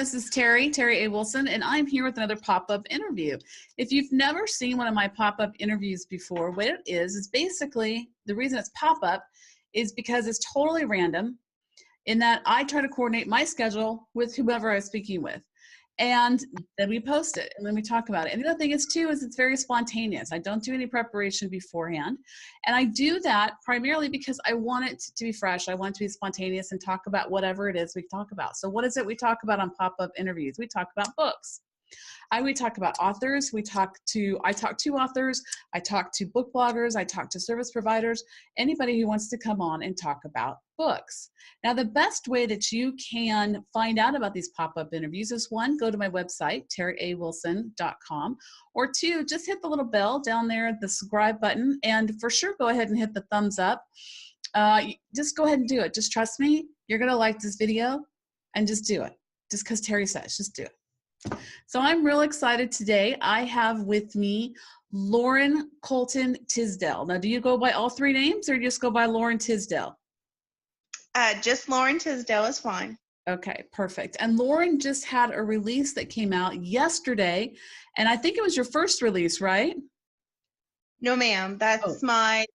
this is Terri A. Wilson, and I'm here with another pop-up interview. If you've never seen one of my pop-up interviews before, what it is basically, the reason it's pop-up is because it's totally random in that I try to coordinate my schedule with whoever I'm speaking with. And then we post it and then we talk about it. And the other thing is too, is it's very spontaneous. I don't do any preparation beforehand. And I do that primarily because I want it to be fresh. I want it to be spontaneous and talk about whatever it is we talk about. So what is it we talk about on pop-up interviews? We talk about books. We talk about authors. I talk to authors. I talk to book bloggers. I talk to service providers, anybody who wants to come on and talk about books. Now, the best way that you can find out about these pop-up interviews is one, go to my website, terriawilson.com, or two, just hit the little bell down there, the subscribe button, and for sure, go ahead and hit the thumbs up. Just go ahead and do it. Just trust me. You're going to like this video and just do it. Just because Terri says, just do it. So I'm real excited today. I have with me Lauren Colton Tisdale. Now, do you go by all three names or just go by Lauren Tisdale? Just Lauren Tisdale is fine. Okay, perfect. And Lauren just had a release that came out yesterday, and I think it was your first release, right? No, ma'am. That's my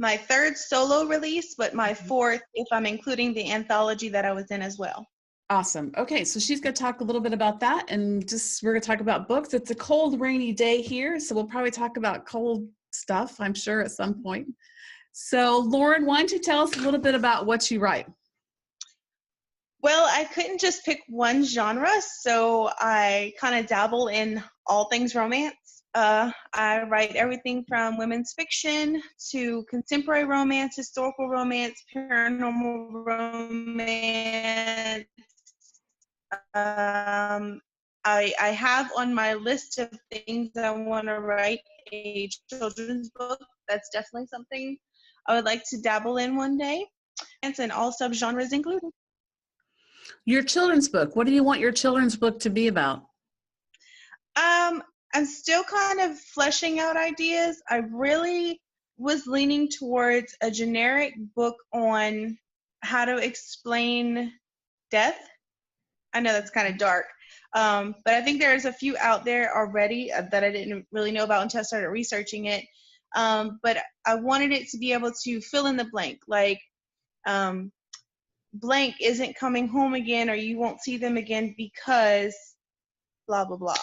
third solo release, but my fourth if I'm including the anthology that I was in as well. Awesome. Okay, so she's going to talk a little bit about that, and we're going to talk about books. It's a cold, rainy day here, so we'll probably talk about cold stuff, I'm sure, at some point. So, Lauren, why don't you tell us a little bit about what you write? Well, I couldn't just pick one genre, so I kind of dabble in all things romance. I write everything from women's fiction to contemporary romance, historical romance, paranormal romance. I have on my list of things I want to write a children's book. That's definitely something I would like to dabble in one day. And all subgenres included. Your children's book. What do you want your children's book to be about? I'm still kind of fleshing out ideas. I really was leaning towards a generic book on how to explain death. I know that's kind of dark, but I think there's a few out there already that I didn't really know about until I started researching it. But I wanted it to be able to fill in the blank, like blank isn't coming home again, or you won't see them again because blah, blah, blah.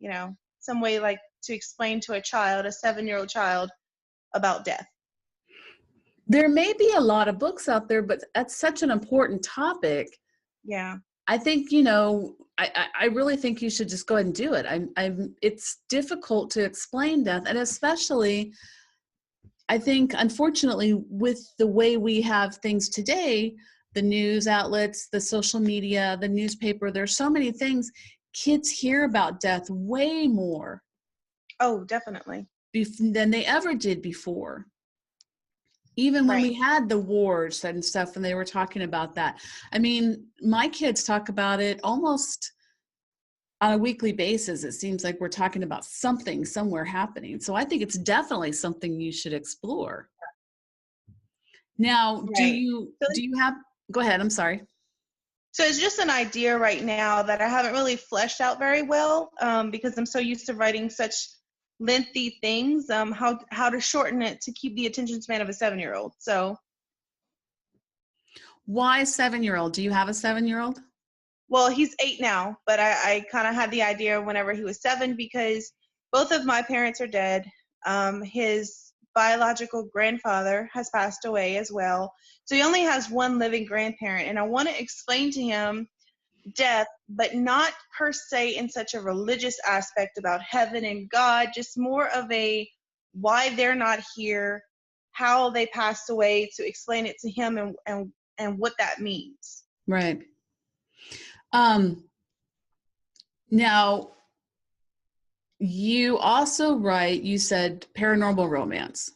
You know, some way like to explain to a child, a 7-year-old child, about death. There may be a lot of books out there, but that's such an important topic. Yeah. I think, I really think you should just go ahead and do it. It's difficult to explain death, and especially, I think, unfortunately, with the way we have things today, the news outlets, the social media, the newspaper, there's so many things. Kids hear about death way more. Oh, definitely. Than they ever did before. Even when we had the wars and stuff, and they were talking about that. I mean, my kids talk about it almost on a weekly basis. It seems like we're talking about something somewhere happening. So I think it's definitely something you should explore. Now, do you have, go ahead, I'm sorry. So it's just an idea right now that I haven't really fleshed out very well because I'm so used to writing such lengthy things, how to shorten it to keep the attention span of a 7-year-old. So why 7-year-old? Do you have a 7-year-old? Well, he's 8 now, but I kind of had the idea whenever he was 7 because both of my parents are dead. His biological grandfather has passed away as well. So he only has one living grandparent, and I want to explain to him death, but not per se in such a religious aspect about heaven and God, just more of a why they're not here, how they passed away, to explain it to him and what that means. Right. Now, you also write, you said paranormal romance.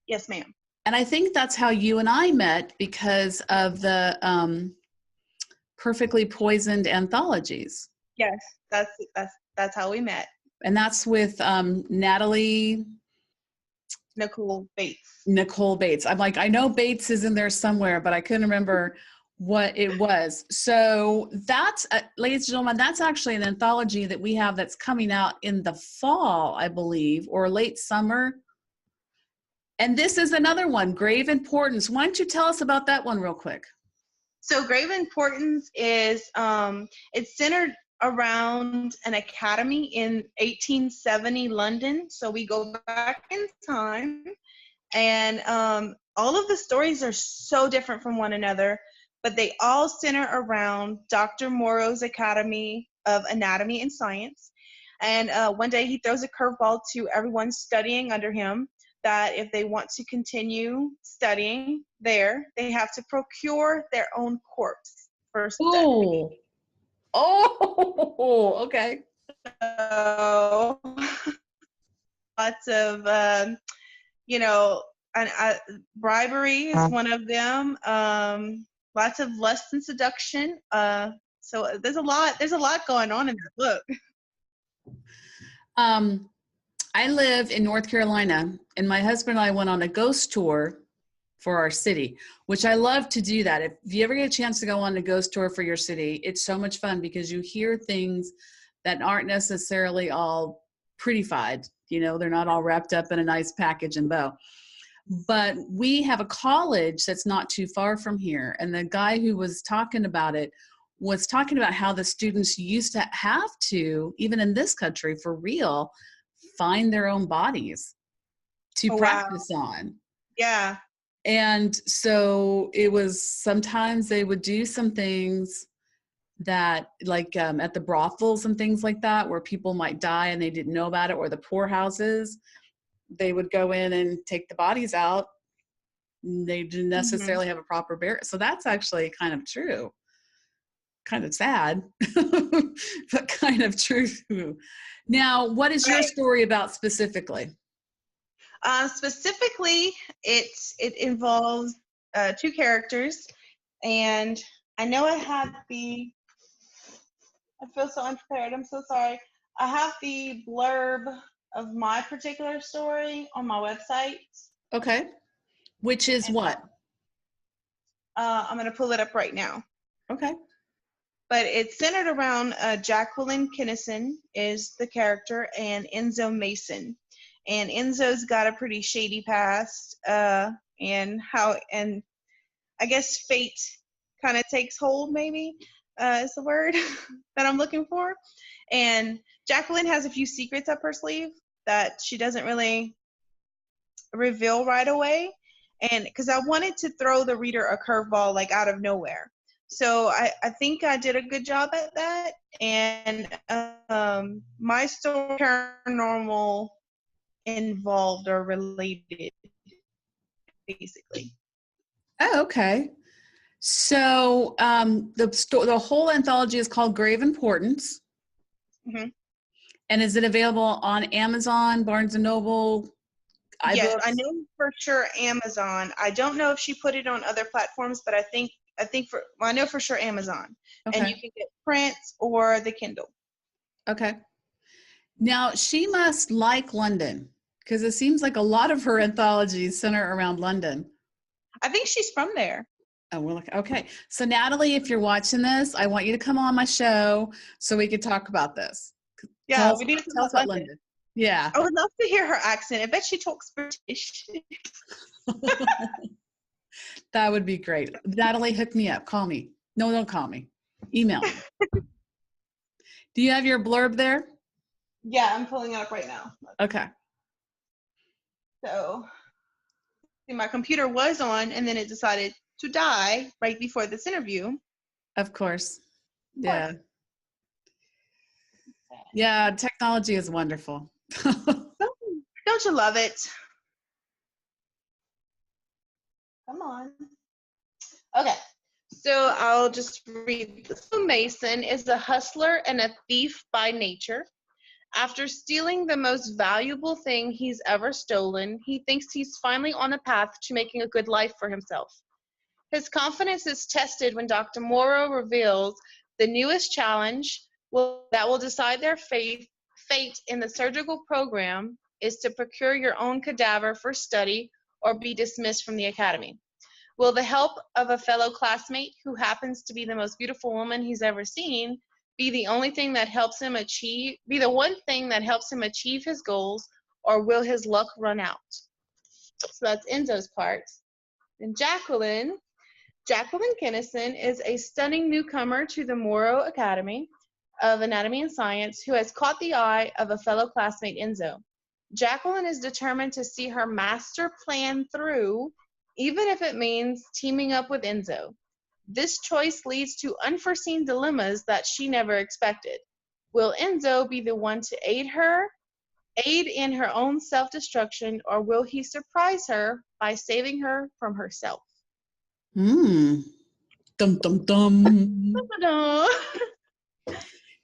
Yes, ma'am. And I think that's how you and I met because of the Perfectly Poisoned anthologies. Yes, that's how we met. And that's with Nicole Bates. Nicole Bates. I'm like, I know Bates is in there somewhere, but I couldn't remember what it was. So that's, ladies and gentlemen, that's actually an anthology that we have that's coming out in the fall, I believe, or late summer. And this is another one, Grave Importance. Why don't you tell us about that one real quick? So Grave Importance is, it's centered around an academy in 1870 London. So we go back in time, and all of the stories are so different from one another, but they all center around Dr. Morrow's Academy of Anatomy and Science. And one day he throws a curveball to everyone studying under him, that if they want to continue studying there, they have to procure their own corpse for study. Oh, okay. So lots of, you know, bribery is one of them. Lots of lust and seduction. So there's a lot going on in that book. I live in North Carolina, and my husband and I went on a ghost tour for our city, which I love to do that. If you ever get a chance to go on a ghost tour for your city, it's so much fun because you hear things that aren't necessarily all prettified. You know, they're not all wrapped up in a nice package and bow. But we have a college that's not too far from here. And the guy who was talking about it was talking about how the students used to have to, even in this country for real, find their own bodies to practice on. Yeah. And so it was, sometimes they would do some things that like at the brothels and things like that, where people might die and they didn't know about it, or the poorhouses, they would go in and take the bodies out. They didn't necessarily have a proper burial. So that's actually kind of true. Kind of sad, but kind of true. Now, what is your story about specifically? Specifically, it involves two characters, and I know I feel so unprepared. I'm so sorry. I have the blurb of my particular story on my website. Okay. Which is what? I'm going to pull it up right now. Okay. But it's centered around Jacqueline Kinnison is the character, and Enzo Mason. And Enzo's got a pretty shady past, and I guess fate kind of takes hold, maybe is the word that I'm looking for. And Jacqueline has a few secrets up her sleeve that she doesn't really reveal right away. And because I wanted to throw the reader a curveball like out of nowhere. So I think I did a good job at that. And my story, paranormal involved or related, basically. Oh, okay. So the whole anthology is called Grave Importance. Mm-hmm. And is it available on Amazon, Barnes and Noble? Yes, I know for sure Amazon. I don't know if she put it on other platforms, but I know for sure Amazon. Okay. And you can get print or the Kindle. Okay. Now, she must like London, because it seems like a lot of her anthologies center around London. I think she's from there. Oh, well, okay. So, Natalie, if you're watching this, I want you to come on my show so we can talk about this. Yeah, we need to tell us about London. Yeah. I would love to hear her accent. I bet she talks British. That would be great. Natalie, hook me up. Call me. No, don't call me. Email me. Do you have your blurb there? Yeah, I'm pulling it up right now. Okay. So, see, my computer was on, and then it decided to die right before this interview. Of course. Yeah. Yeah, technology is wonderful. Don't you love it? Come on. Okay, so I'll just read this. Mason is a hustler and a thief by nature. After stealing the most valuable thing he's ever stolen, he thinks he's finally on a path to making a good life for himself. His confidence is tested when Dr. Morrow reveals the newest challenge that will decide their fate in the surgical program is to procure your own cadaver for study or be dismissed from the academy. Will the help of a fellow classmate who happens to be the most beautiful woman he's ever seen be the only thing that helps him be the one thing that helps him achieve his goals, or will his luck run out? So that's Enzo's part. And Jacqueline Kennison is a stunning newcomer to the Morrow Academy of Anatomy and Science who has caught the eye of a fellow classmate, Enzo. Jacqueline is determined to see her master plan through, even if it means teaming up with Enzo. This choice leads to unforeseen dilemmas that she never expected. Will Enzo be the one to aid in her own self-destruction, or will he surprise her by saving her from herself? Dum dum dum.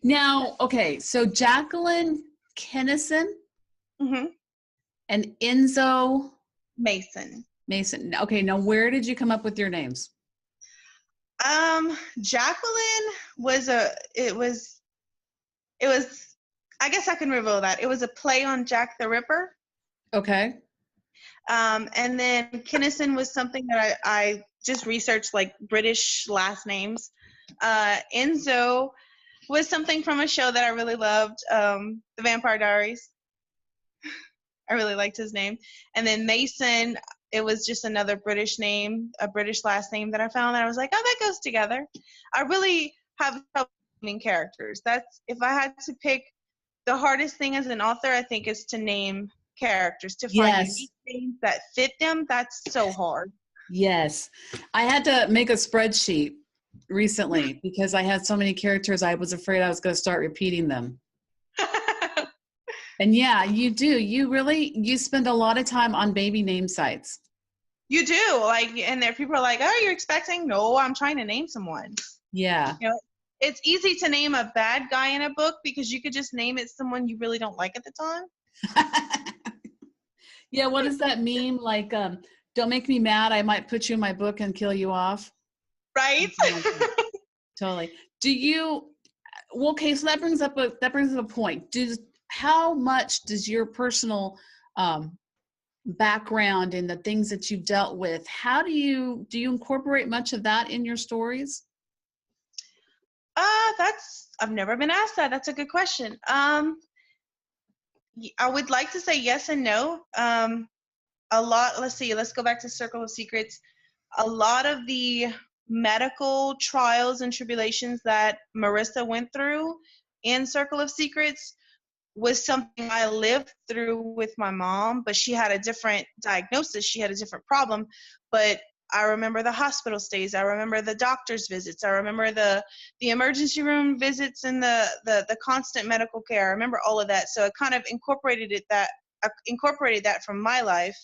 Now, okay, so Jacqueline Kennison and Enzo Mason. Okay, now where did you come up with your names? Jacqueline was I guess I can reveal that. It was a play on Jack the Ripper. Okay. And then Kennison was something that I just researched, like British last names. Enzo was something from a show that I really loved, The Vampire Diaries. I really liked his name. And then Mason, it was just another British name, a British last name that I found, and I was like, oh, that goes together. I really have trouble naming characters. If I had to pick, the hardest thing as an author, I think, is to name characters, to find unique names that fit them. That's so hard. Yes. I had to make a spreadsheet recently because I had so many characters I was afraid I was going to start repeating them. And yeah, you do. You spend a lot of time on baby name sites. You do. And there people are like, oh, you're expecting? No, I'm trying to name someone. Yeah. It's easy to name a bad guy in a book because you could just name it someone you really don't like at the time. Yeah, what does that mean? Like, don't make me mad. I might put you in my book and kill you off. Right? Totally. Okay, so that brings up a point. How much does your personal background and the things that you've dealt with, do you incorporate much of that in your stories? I've never been asked that. That's a good question. I would like to say yes and no. Let's go back to Circle of Secrets. A lot of the medical trials and tribulations that Marissa went through in Circle of Secrets was something I lived through with my mom, but she had a different diagnosis. She had a different problem, but I remember the hospital stays. I remember the doctor's visits. I remember the emergency room visits and the constant medical care. I remember all of that. So I kind of incorporated that from my life.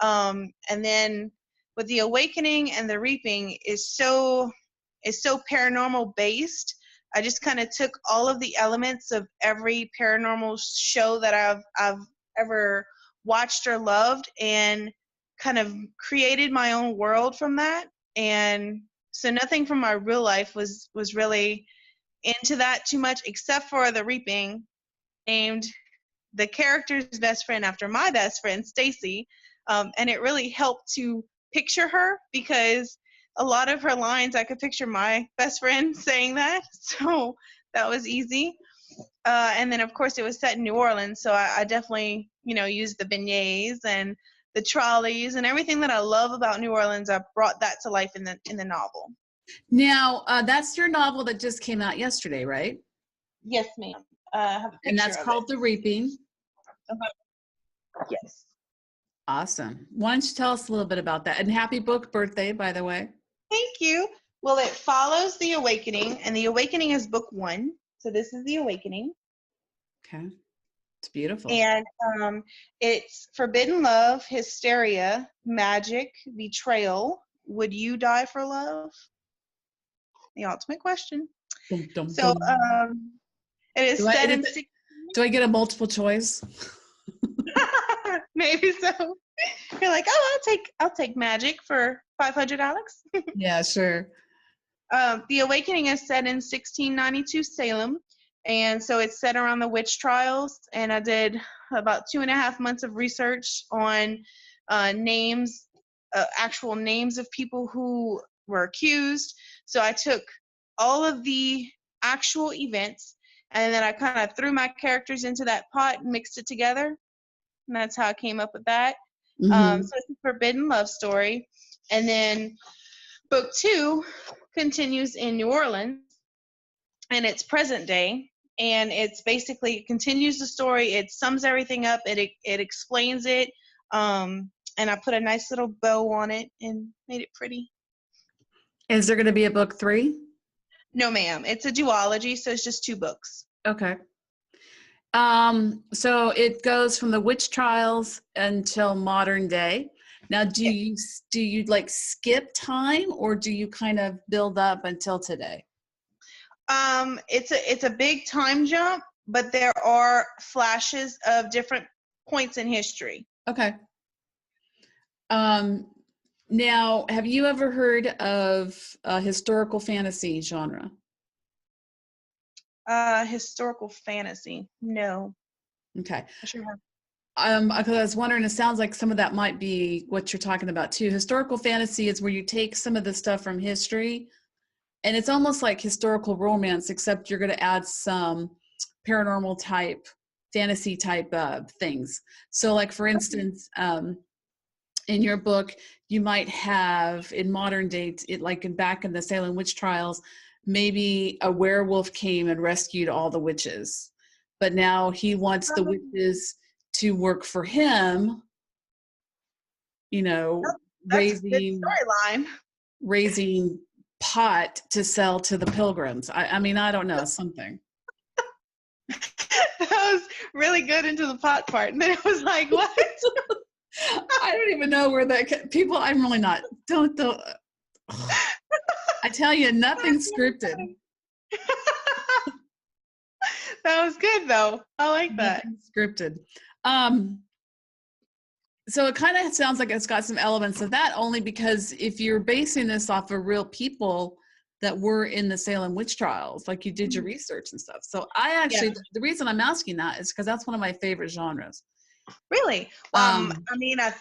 And then with the Awakening and the Reaping is so paranormal based. I just kind of took all of the elements of every paranormal show that I've ever watched or loved and kind of created my own world from that. And so nothing from my real life was really into that too much, except for the Reaping, named the character's best friend after my best friend, Stacy. And it really helped to picture her because a lot of her lines, I could picture my best friend saying that. So that was easy. And then, of course, it was set in New Orleans. So I definitely, used the beignets and the trolleys and everything that I love about New Orleans. I brought that to life in the novel. Now, that's your novel that just came out yesterday, right? Yes, ma'am. And that's called The Reaping. Yes. Awesome. Why don't you tell us a little bit about that? And happy book birthday, by the way. Thank you. Well, it follows The Awakening, and The Awakening is book 1. So this is The Awakening. Okay. It's beautiful. And it's forbidden love, hysteria, magic, betrayal. Would you die for love? The ultimate question. Dum, dum, so dum. It is set in... Do I get a multiple choice? Maybe so. You're like, oh, I'll take magic for $500, Alex. Yeah, sure. The Awakening is set in 1692 Salem, and so it's set around the witch trials. And I did about 2.5 months of research on names actual names of people who were accused. So I took all of the actual events, and then I kind of threw my characters into that pot and mixed it together. And that's how I came up with that. Mm-hmm. So it's a forbidden love story. And then book 2 continues in New Orleans, and it's present day. And it's basically, it continues the story. It sums everything up. It explains it. And I put a nice little bow on it and made it pretty. Is there going to be a book 3? No, ma'am. It's a duology, so it's just 2 books. Okay. So it goes from the witch trials until modern day. Now, do you like skip time, or do you kind of build up until today? It's a big time jump, but there are flashes of different points in history. Okay. Now, have you ever heard of historical fantasy genre? Historical fantasy. No. Okay. I sure have. Because I was wondering, it sounds like some of that might be what you're talking about too. Historical fantasy is where you take some of the stuff from history, and it's almost like historical romance, except you're going to add some paranormal type, fantasy type things. So, like for instance, in your book, you might have in modern day, back in the Salem witch trials, maybe a werewolf came and rescued all the witches, but now he wants the witches to work for him, That's a good raising storyline. pot to sell to the pilgrims. I mean, I don't know, something. That was really good into the pot part, and then it was like, what? I don't even know where that people. I'm really not. Don't. I tell you, nothing's scripted. That was good though. I like that. Nothing's scripted. So it kind of sounds like it's got some elements of that, only because if you're basing this off of real people that were in the Salem witch trials, like you did your research and stuff. So I actually, the reason I'm asking that is because that's one of my favorite genres. Really? I mean, I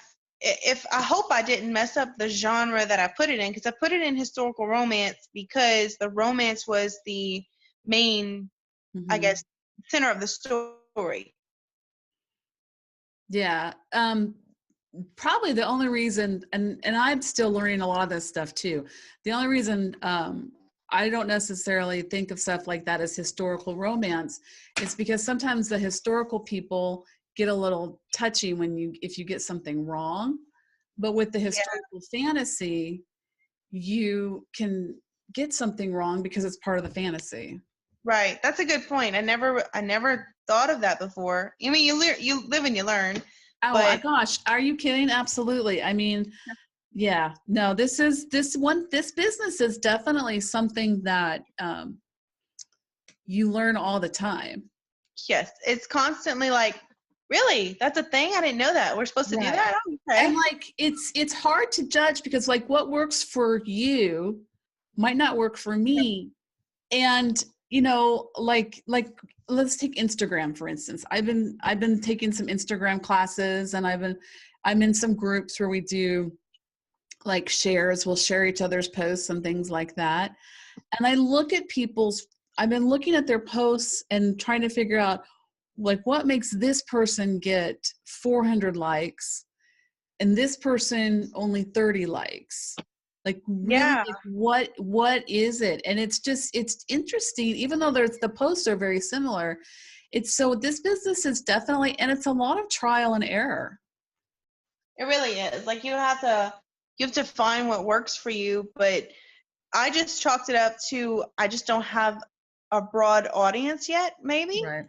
hope I didn't mess up the genre that I put it in, because I put it in historical romance because the romance was the main, I guess, center of the story. Yeah. Probably the only reason, and I'm still learning a lot of this stuff too. The only reason I don't necessarily think of stuff like that as historical romance is because sometimes the historical people get a little touchy if you get something wrong. But with the historical fantasy, you can get something wrong because it's part of the fantasy. Right. That's a good point. I never thought of that before. I mean, you live and you learn. Oh my gosh, are you kidding? Absolutely. I mean, yeah, no, this business is definitely something that you learn all the time. Yes, it's constantly like, really? That's a thing? I didn't know that. We're supposed to do that? Oh, okay. And like it's hard to judge because like what works for you might not work for me. And like let's take Instagram for instance. I've been taking some Instagram classes, and I'm in some groups where we do like shares. We'll share each other's posts and things like that. And I've been looking at their posts and trying to figure out like what makes this person get 400 likes and this person only 30 likes. Like really, like what is it? And it's interesting, even though the posts are very similar. This business is definitely, and it's a lot of trial and error. It really is. Like you have to find what works for you, but I just chalked it up to I just don't have a broad audience yet, maybe. Right.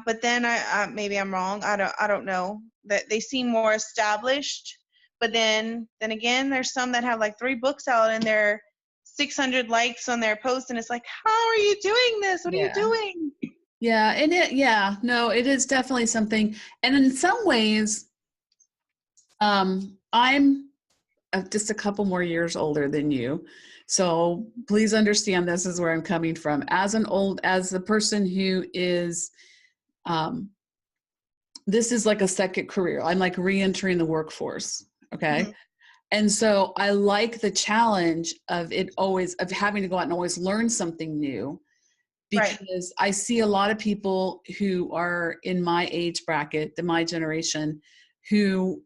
But then I maybe I'm wrong. I don't know. That they seem more established. But then again, there's some that have like 3 books out and they're 600 likes on their post, and it's like, how are you doing this? What are you doing? Yeah, and it is definitely something. And in some ways, I'm just a couple more years older than you. So please understand this is where I'm coming from. As the person who is, this is like a second career. I'm like re-entering the workforce. Okay. Mm-hmm. And so I like the challenge of of having to go out and always learn something new, Right. because I see a lot of people who are in my age bracket, my generation, who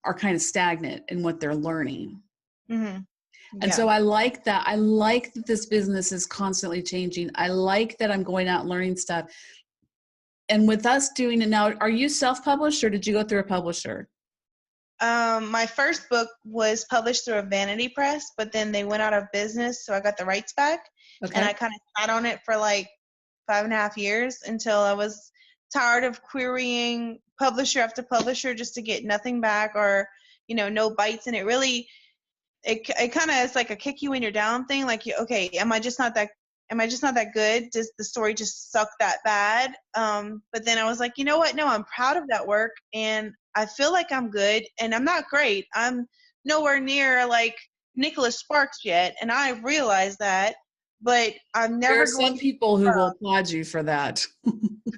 are kind of stagnant in what they're learning. Mm-hmm. And Yeah. so I like that. I like that this business is constantly changing. I like that I'm going out and learning stuff. And with us doing it now, are you self-published or did you go through a publisher? My first book was published through a vanity press, but then they went out of business, so I got the rights back, and Okay. I kind of sat on it for like 5.5 years until I was tired of querying publisher after publisher just to get nothing back, or no bites. And it really, it kind of is like a kick you when you're down thing. Like, okay, am I just not that good? Does the story just suck that bad? But then I was like, you know what? No, I'm proud of that work, and I feel like I'm good, and I'm not great. I'm nowhere near like Nicholas Sparks yet, and I realize that, but I'm There are never going some to people who will applaud you for that.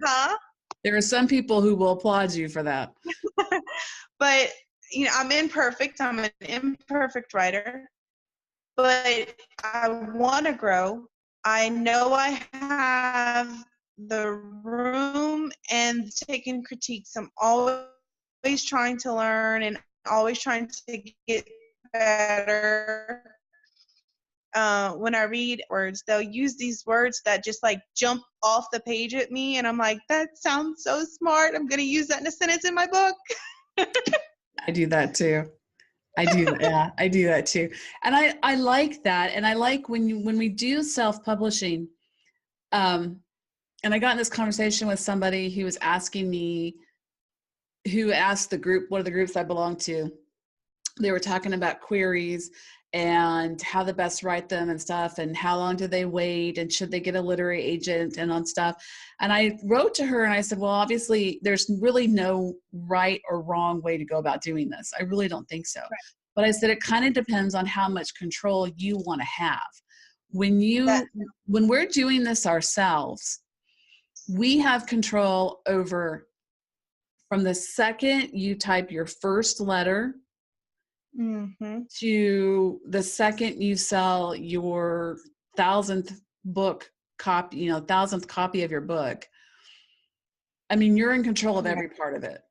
huh? There are some people who will applaud you for that. But I'm imperfect. I'm an imperfect writer, but I want to grow. I know I have the room and taking critiques. I'm always trying to learn and always trying to get better. When I read words, they'll use these words that just like jump off the page at me, and I'm like, that sounds so smart. I'm going to use that in a sentence in my book. I do that too. Yeah, I do that too. And I like that. And I like when we do self-publishing, and I got in this conversation with somebody who was asking me, who asked the group, one of the groups I belong to, they were talking about queries and how to best write them and stuff, and how long do they wait, and should they get a literary agent and on stuff. And I wrote to her and I said, well, obviously there's really no right or wrong way to go about doing this. I really don't think so. Right. But I said, it kind of depends on how much control you want to have. When That we're doing this ourselves, we have control over, from the second you type your first letter mm-hmm. to the second you sell your thousandth book copy, thousandth copy of your book. I mean, you're in control of every part of it.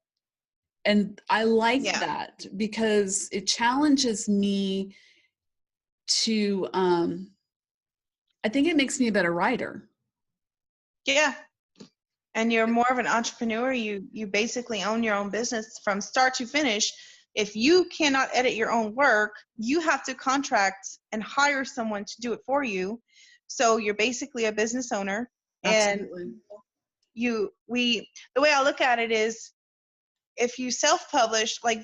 And I like Yeah. that because it challenges me to, I think it makes me a better writer. Yeah. And you're more of an entrepreneur. You basically own your own business from start to finish. If you cannot edit your own work, you have to contract and hire someone to do it for you. So you're basically a business owner. Absolutely. And the way I look at it is, if you self-publish, like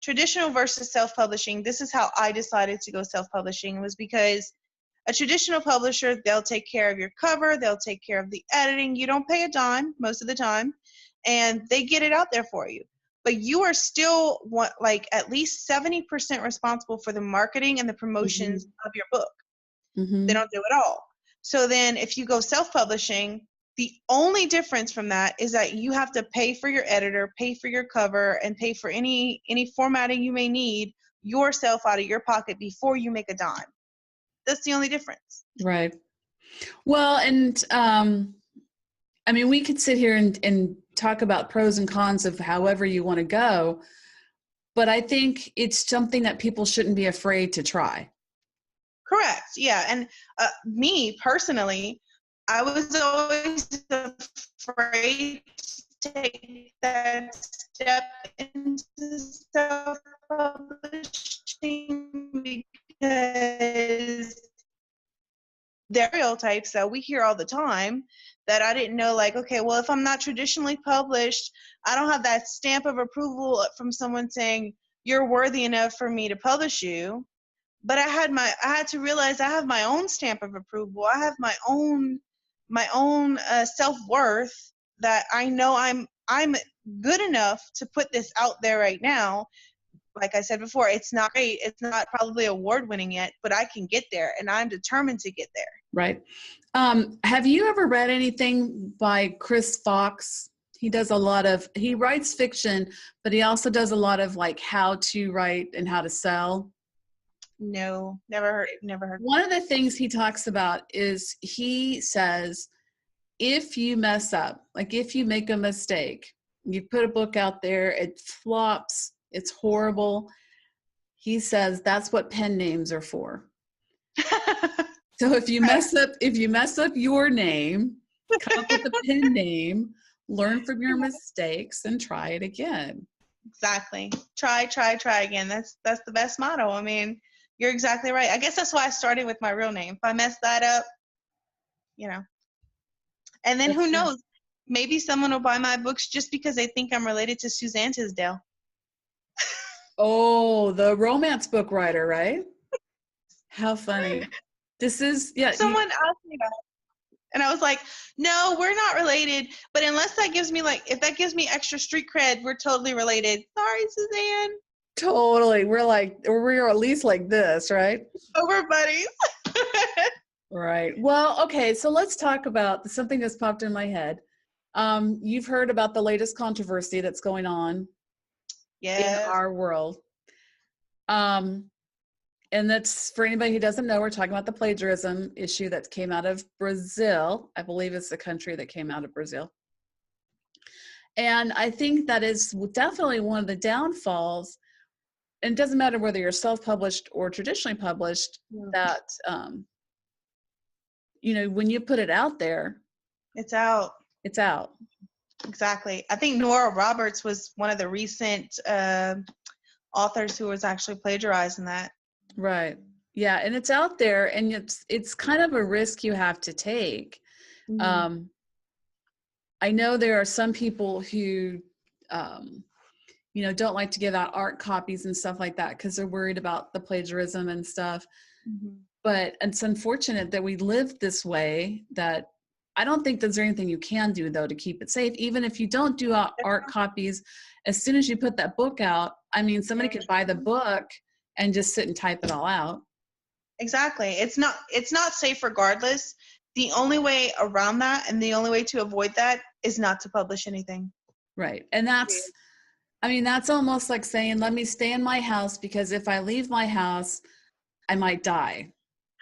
traditional versus self-publishing, this is how I decided to go self-publishing, was because a traditional publisher, they'll take care of your cover, they'll take care of the editing. You don't pay a dime most of the time, and they get it out there for you. But you are still like at least 70% responsible for the marketing and the promotions Mm-hmm. of your book. Mm-hmm. They don't do it all. So then if you go self-publishing, the only difference from that is that you have to pay for your editor, pay for your cover, and pay for any formatting you may need yourself out of your pocket before you make a dime. That's the only difference. Right. Well, and I mean, we could sit here and talk about pros and cons of however you want to go, but I think it's something that people shouldn't be afraid to try. Correct. Yeah. And me personally, I was always afraid to take that step into self-publishing because stereotypes that we hear all the time, that I didn't know, like, okay, well, if I'm not traditionally published, I don't have that stamp of approval from someone saying you're worthy enough for me to publish you. But I had to realize I have my own stamp of approval. I have my own self-worth, that I know I'm good enough to put this out there right now. Like I said before, it's not great. It's not probably award-winning yet, but I can get there, and I'm determined to get there. Right. Have you ever read anything by Chris Fox? He does he writes fiction, but he also does a lot of like how to write and how to sell. No, never heard. One of the things he talks about is he says, if you mess up, like if you make a mistake, you put a book out there, it flops, it's horrible. He says that's what pen names are for. So if you mess up your name, come up with a pen name, learn from your mistakes, and try it again. Exactly. Try again. That's the best motto. I mean, you're exactly right. I guess that's why I started with my real name. If I mess that up, and then who knows? Maybe someone will buy my books just because they think I'm related to Suzanne Tisdale. Oh, the romance book writer, right? How funny. This is, yeah. Someone asked me that. And I was like, no, we're not related. But unless that gives me if that gives me extra street cred, we're totally related. Sorry, Suzanne. Totally. We're at least like this, right? Oh, we're buddies. Right. Well, okay. So let's talk about something that's popped in my head. You've heard about the latest controversy that's going on in our world. And that's, for anybody who doesn't know, we're talking about the plagiarism issue that came out of Brazil. I believe it's the country that came out of Brazil. And I think that is definitely one of the downfalls. And it doesn't matter whether you're self-published or traditionally published, that, when you put it out there, it's out. It's out. Exactly. I think Nora Roberts was one of the recent authors who was actually plagiarizing that. Right. Yeah, and it's out there, and it's kind of a risk you have to take. Mm-hmm. I know there are some people who, don't like to give out art copies and stuff like that because they're worried about the plagiarism and stuff. Mm-hmm. But it's unfortunate that we live this way. That I don't think there's anything you can do, though, to keep it safe. Even if you don't do art copies, as soon as you put that book out, I mean, somebody could buy the book and just sit and type it all out. Exactly. It's not safe regardless. The only way around that and the only way to avoid that is not to publish anything. Right. And that's almost like saying, let me stay in my house because if I leave my house, I might die.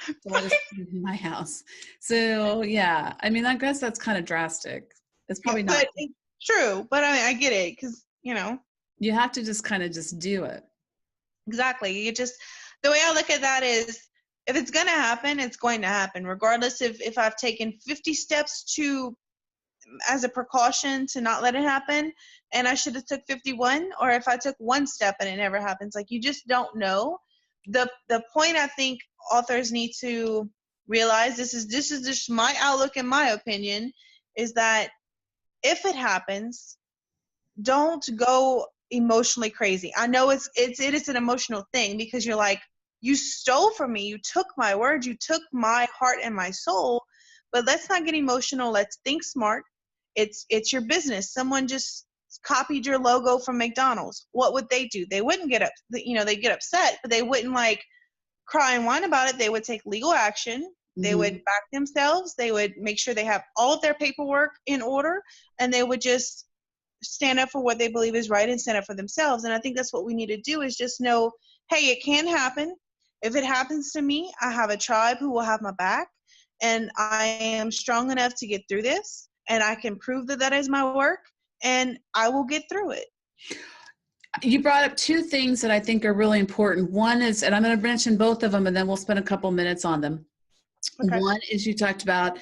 So let us stay in my house. So, yeah. I mean, I guess that's kind of drastic. It's probably not. It's true. But I get it because, you have to just kind of just do it. Exactly. The way I look at that is, if it's going to happen, it's going to happen, regardless if I've taken 50 steps as a precaution to not let it happen, and I should have took 51, or if I took one step and it never happens. Like, you just don't know. The point I think authors need to realize, this is just my outlook and my opinion, is that if it happens, don't go emotionally crazy. I know it is an emotional thing because you're like, you stole from me, you took my words, you took my heart and my soul. But let's not get emotional. Let's think smart. It's your business. Someone just copied your logo from McDonald's. What would they do? They wouldn't get they get upset, but they wouldn't cry and whine about it. They would take legal action. Mm-hmm. They would back themselves. They would make sure they have all of their paperwork in order, and they would just stand up for what they believe is right and stand up for themselves. And I think that's what we need to do, is just know, hey, it can happen. If it happens to me, I have a tribe who will have my back, and I am strong enough to get through this, and I can prove that is my work, and I will get through it. You brought up two things that I think are really important. One is, and I'm going to mention both of them, and then we'll spend a couple minutes on them. Okay. One is, you talked about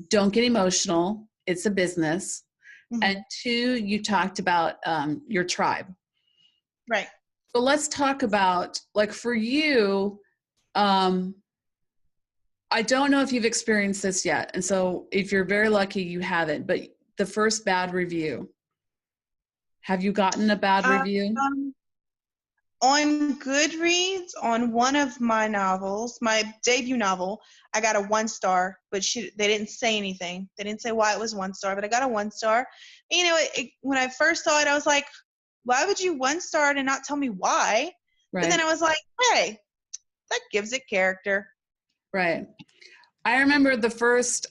don't get emotional. It's a business. Mm-hmm. And two, you talked about your tribe. Right. So let's talk about, like, for you, I don't know if you've experienced this yet. And so if you're very lucky, you haven't, but the first bad review, have you gotten a bad review? On Goodreads, on one of my novels, my debut novel, I got a 1-star, but they didn't say anything. They didn't say why it was 1-star, but I got a 1-star. And, when I first saw it, I was like, why would you 1-star it and not tell me why? Right. But then I was like, hey, that gives it character. Right. I remember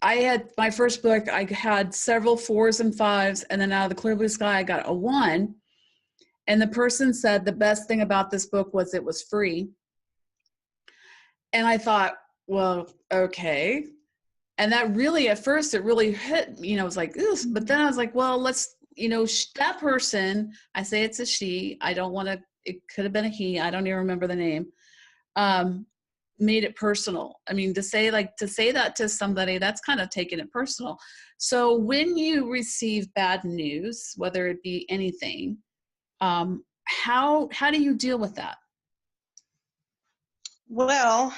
I had my first book, I had several 4s and 5s, and then out of the clear blue sky, I got a 1. And the person said the best thing about this book was it was free. And I thought, well, okay. And that really, at first, it really hit, it was like, ooh, but then I was like, well, let's, that person, I say it's a she, I don't want to, it could have been a he, I don't even remember the name, made it personal. I mean, to say that to somebody, that's kind of taking it personal. So when you receive bad news, whether it be anything, how do you deal with that? Well,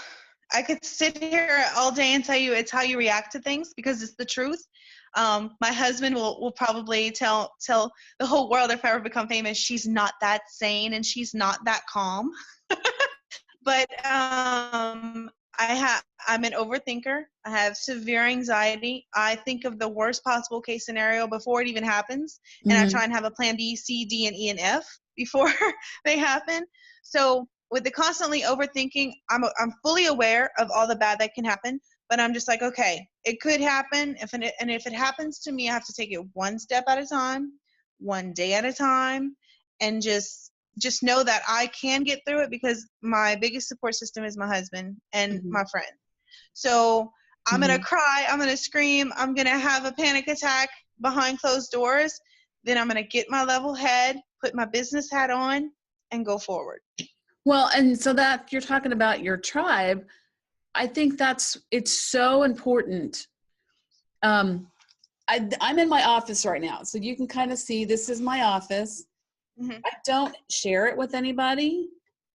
I could sit here all day and tell you it's how you react to things because it's the truth. My husband will probably tell the whole world if I ever become famous, she's not that sane and she's not that calm. But I'm an overthinker. I have severe anxiety. I think of the worst possible case scenario before it even happens, and I try and have a plan B, C, D, and E, and F before they happen. So with the constantly overthinking, I'm fully aware of all the bad that can happen, but I'm just like, okay, it could happen. If it happens to me, I have to take it one step at a time, one day at a time, and just know that I can get through it because my biggest support system is my husband and my friend. So I'm going to cry, I'm going to scream, I'm going to have a panic attack behind closed doors. Then I'm going to get my level head, put my business hat on, and go forward. Well, and so that you're talking about your tribe, I think it's so important. I'm in my office right now, so you can kind of see this is my office. I don't share it with anybody.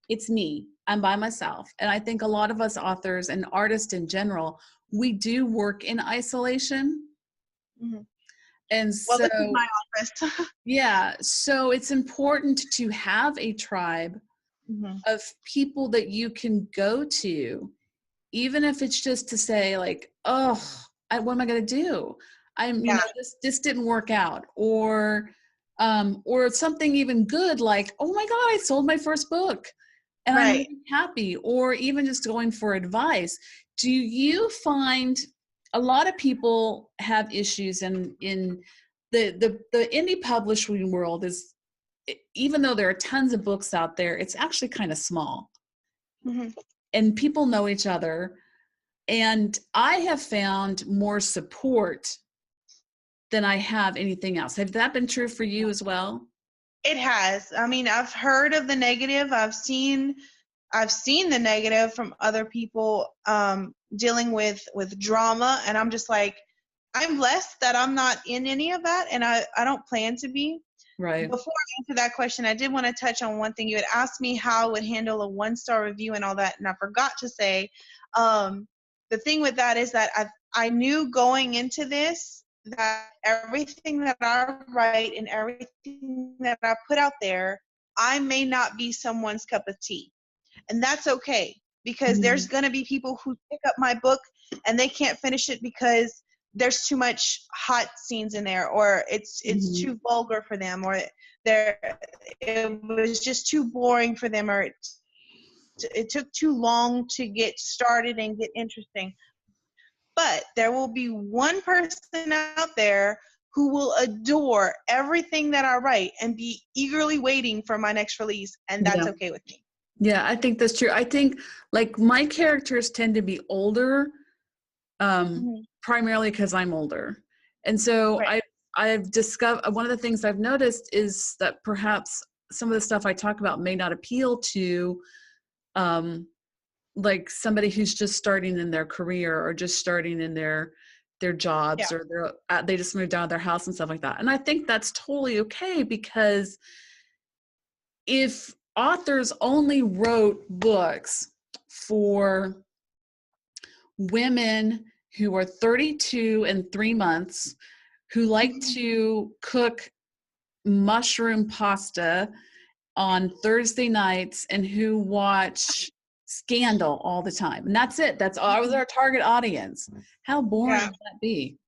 It's me. I'm by myself. And I think a lot of us authors and artists in general, we do work in isolation. And well, so, this is my office. yeah, so it's important to have a tribe of people that you can go to, even if it's just to say like, oh, what am I going to do? This didn't work out, or something even good like, oh my God, I sold my first book and I'm really happy, or even just going for advice. Do you find a lot of people have issues in the indie publishing world is, even though there are tons of books out there, it's actually kind of small and people know each other. And I have found more support than I have anything else. Have that been true for you as well? It has. I mean, I've heard of the negative. I've seen the negative from other people dealing with drama, and I'm just like, I'm blessed that I'm not in any of that, and I don't plan to be. Right. Before I answer that question, I did want to touch on one thing. You had asked me how I would handle a 1-star review and all that, and I forgot to say, the thing with that is that I knew going into this that everything that I write and everything that I put out there, I may not be someone's cup of tea. And that's okay, because there's going to be people who pick up my book and they can't finish it because there's too much hot scenes in there, or it's too vulgar for them, or it was just too boring for them, or it took too long to get started and get interesting. But there will be one person out there who will adore everything that I write and be eagerly waiting for my next release, and that's okay with me. Yeah, I think that's true. I think like my characters tend to be older, primarily because I'm older. And so I've discovered, one of the things I've noticed is that perhaps some of the stuff I talk about may not appeal to like somebody who's just starting in their career or just starting in their jobs, or they just moved out of their house and stuff like that. And I think that's totally okay, because if authors only wrote books for women who are 32 and 3 months, who like to cook mushroom pasta on Thursday nights, and who watch Scandal all the time, and that's it, that's all our target audience, how boring would that be?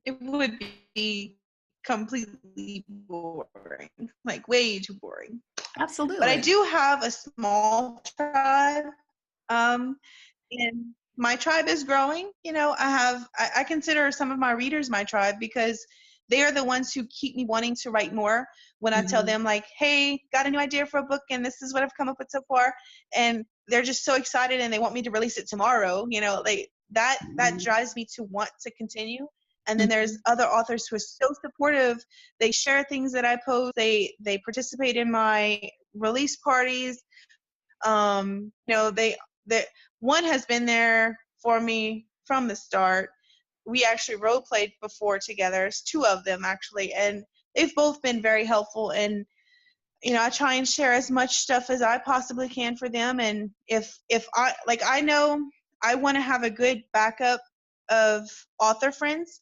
It would be completely boring, like way too boring. Absolutely. But I do have a small tribe, and my tribe is growing. You know, I consider some of my readers my tribe because they are the ones who keep me wanting to write more. When I tell Mhm. them like, hey, got a new idea for a book and this is what I've come up with so far. And they're just so excited and they want me to release it tomorrow. You know, that Mhm. drives me to want to continue. And then there's Mhm. other authors who are so supportive. They share things that I post. They participate in my release parties. You know, they one has been there for me from the start. We actually role played before together. It's two of them actually, and they've both been very helpful. And you know, I try and share as much stuff as I possibly can for them. And if I like, I know I want to have a good backup of author friends,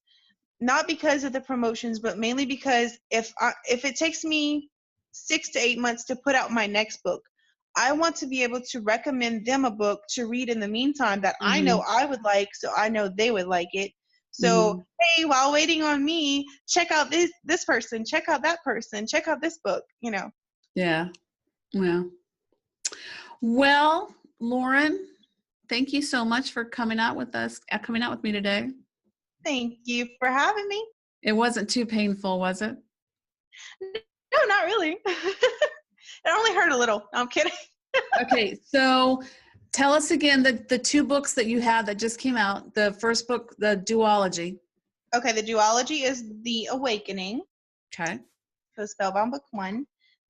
not because of the promotions, but mainly because if it takes me 6 to 8 months to put out my next book, I want to be able to recommend them a book to read in the meantime that I know Mhm. I would like, so I know they would like it. So, Mhm. hey, while waiting on me, check out this person, check out that person, check out this book, you know. Yeah. Well. Well, Lauren, thank you so much for coming out with us, coming out with me today. Thank you for having me. It wasn't too painful, was it? No, not really. It only hurt a little. No, I'm kidding. Okay, so tell us again the two books that you have that just came out. The first book, the duology. Okay, the duology is The Awakening, Okay. so Spellbound Book 1.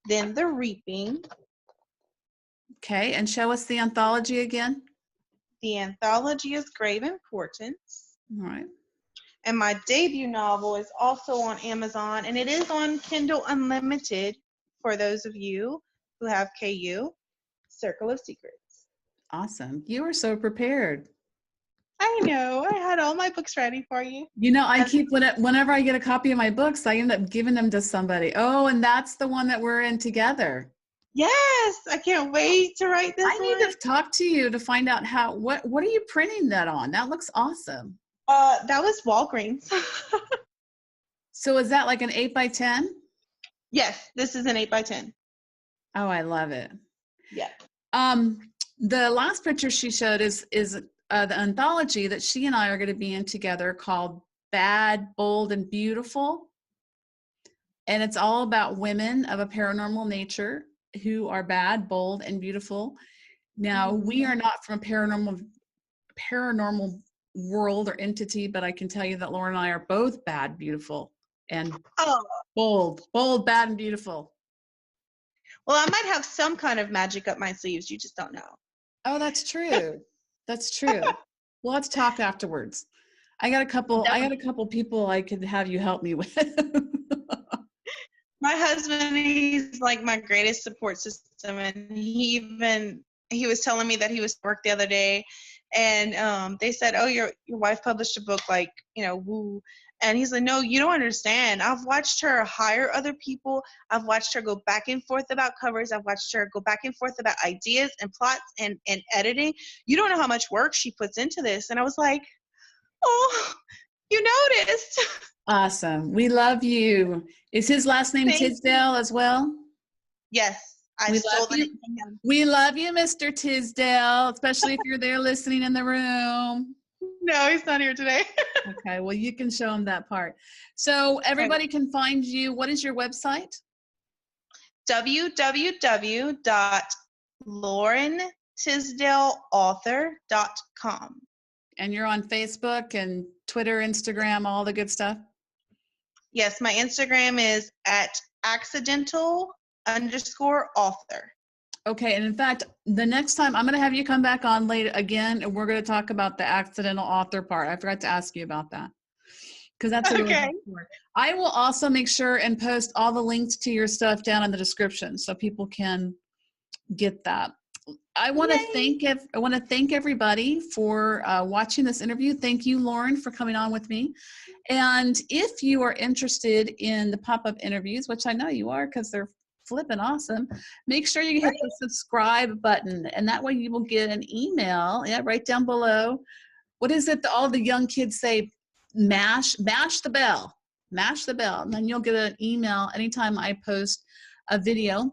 Then The Reaping. Okay, and show us the anthology again. The anthology is Grave Importance. All right. And my debut novel is also on Amazon, and it is on Kindle Unlimited for those of you who have KU, Circle of Secrets. Awesome. You are so prepared. I know. I had all my books ready for you. You know, I And keep, whenever I get a copy of my books, I end up giving them to somebody. Oh, and that's the one that we're in together. yes, I can't wait to write this I need one. to talk to you to find out what are you printing that on? That looks awesome. That was Walgreens. So is that like an 8x10? Yes, this is an 8x10. Oh, I love it. Yeah. Um, the last picture she showed is the anthology that she and I are going to be in together called Bad, Bold, and Beautiful. And it's all about women of a paranormal nature who are bad, bold, and beautiful. Now, we Mm-hmm. are not from a paranormal world or entity, but I can tell you that Laura and I are both bad, beautiful, and Oh, bold, bad, and beautiful. well, I might have some kind of magic up my sleeves. You just don't know. Oh, that's true. That's true. Well, let's talk afterwards. I got a couple people I could have you help me with. My husband, he's like my greatest support system, and he was telling me that he was at work the other day, and they said, "Oh, your wife published a book, like, you know, woo." And he's like, "No, you don't understand. I've watched her hire other people. I've watched her go back and forth about covers. I've watched her go back and forth about ideas and plots and editing. You don't know how much work she puts into this." And I was like, "Oh, you noticed." Awesome. We love you. Is his last name Thank you. Tisdale as well? Yes, I We love stole the you. name from him. We love you, Mr. Tisdale, especially if you're there listening in the room. No, he's not here today. Okay, well, you can show him that part. So everybody can find you. What is your website? www.laurentisdaleauthor.com. And you're on Facebook and Twitter, Instagram, all the good stuff? Yes, my Instagram is at accidental_author. Okay, and in fact, the next time I'm going to have you come back on later again, and we're going to talk about the accidental author part. I forgot to ask you about that because that's a really Okay. good part. I will also make sure and post all the links to your stuff down in the description so people can get that. I want to Yay. thank everybody for watching this interview. Thank you, Lauren, for coming on with me. And if you are interested in the pop-up interviews, which I know you are because they're flipping awesome, make sure you hit the subscribe button, and that way you will get an email. Yeah, right down below. What is it that all the young kids say? Mash the bell. Mash the bell, and then you'll get an email anytime I post a video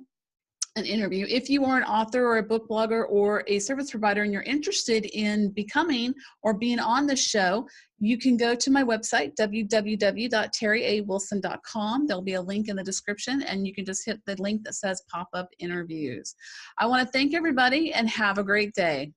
an interview. If you are an author or a book blogger or a service provider and you're interested in becoming or being on the show, you can go to my website, www.terriawilson.com. There'll be a link in the description, and you can just hit the link that says Pop-Up Interviews. I want to thank everybody and have a great day.